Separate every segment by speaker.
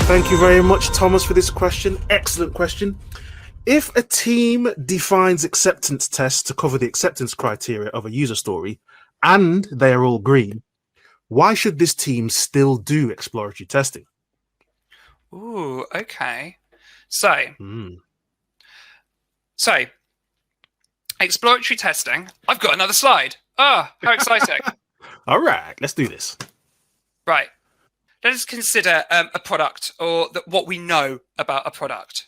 Speaker 1: Thank you very much, Thomas, for this question. Excellent question. If a team defines acceptance tests to cover the acceptance criteria of a user story and they are all green, why should this team still do exploratory testing?
Speaker 2: Ooh, okay. So exploratory testing. I've got another slide. Oh, how exciting.
Speaker 1: All right, let's do this.
Speaker 2: Right. Let us consider a product or what we know about a product.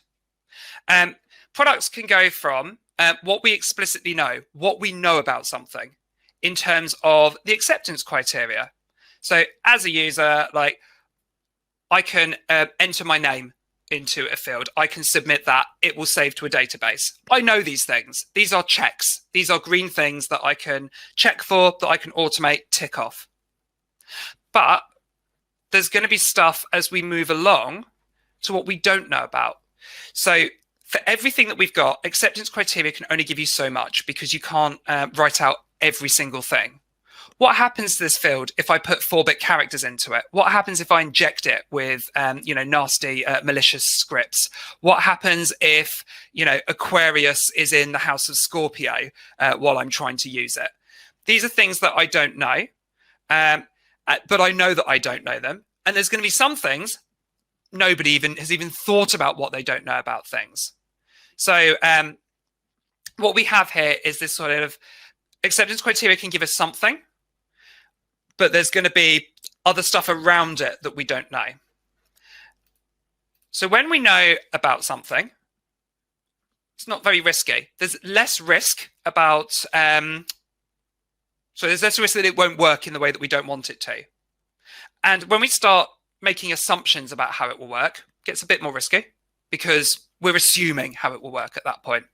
Speaker 2: Products can go from what we explicitly know, what we know about something in terms of the acceptance criteria. So as a user, like I can enter my name into a field. I can submit that. It will save to a database. I know these things. These are checks. These are green things that I can check for, that I can automate, tick off. But there's going to be stuff as we move along to what we don't know about. So for everything that we've got, acceptance criteria can only give you so much because you can't write out every single thing. What happens to this field if I put 4-bit characters into it? What happens if I inject it with, nasty, malicious scripts? What happens if, Aquarius is in the house of Scorpio while I'm trying to use it? These are things that I don't know, but I know that I don't know them. And there's going to be some things nobody has even thought about what they don't know about things. So what we have here is this sort of acceptance criteria can give us something, but there's going to be other stuff around it that we don't know. So when we know about something, it's not very risky. There's less risk about, so there's less risk that it won't work in the way that we don't want it to. And when we start making assumptions about how it will work, it gets a bit more risky because we're assuming how it will work at that point.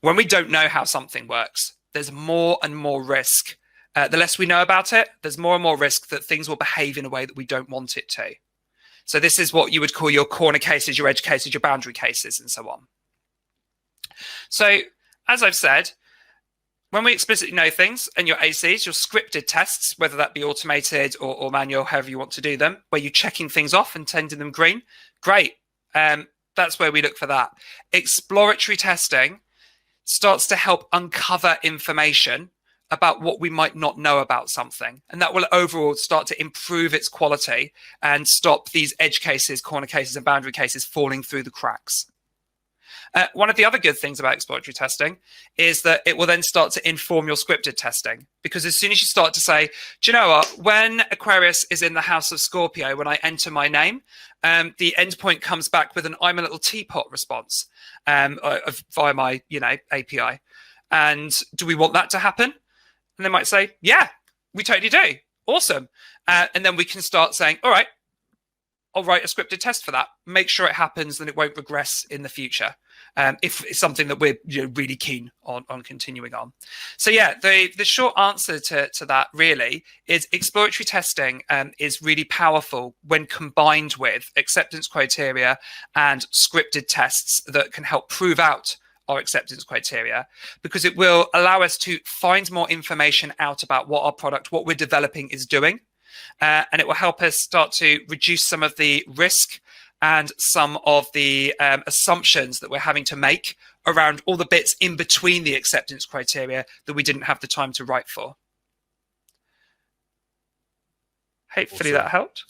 Speaker 2: When we don't know how something works, there's more and more risk. The less we know about it, there's more and more risk that things will behave in a way that we don't want it to. So this is what you would call your corner cases, your edge cases, your boundary cases, and so on. So as I've said, when we explicitly know things and your ACs, your scripted tests, whether that be automated or manual, however you want to do them, where you're checking things off and sending them green, great. That's where we look for that. Exploratory testing starts to help uncover information about what we might not know about something. And that will overall start to improve its quality and stop these edge cases, corner cases, and boundary cases falling through the cracks. One of the other good things about exploratory testing is that it will then start to inform your scripted testing. Because as soon as you start to say, do you know what, when Aquarius is in the house of Scorpio, when I enter my name, the endpoint comes back with an I'm a little teapot response via my API. And do we want that to happen? And they might say, yeah, we totally do. Awesome. And then we can start saying, all right, I'll write a scripted test for that. Make sure it happens, then it won't regress in the future. If it's something that we're really keen on continuing on. So yeah, the short answer to that really is exploratory testing is really powerful when combined with acceptance criteria and scripted tests that can help prove out our acceptance criteria, because it will allow us to find more information out about what our product, what we're developing is doing. And it will help us start to reduce some of the risk and some of the assumptions that we're having to make around all the bits in between the acceptance criteria that we didn't have the time to write for. Hopefully that helped.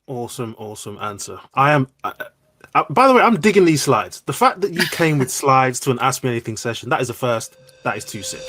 Speaker 1: Awesome answer. By the way, I'm digging these slides. The fact that you came with slides to an Ask Me Anything session, that is a first. That is too sick.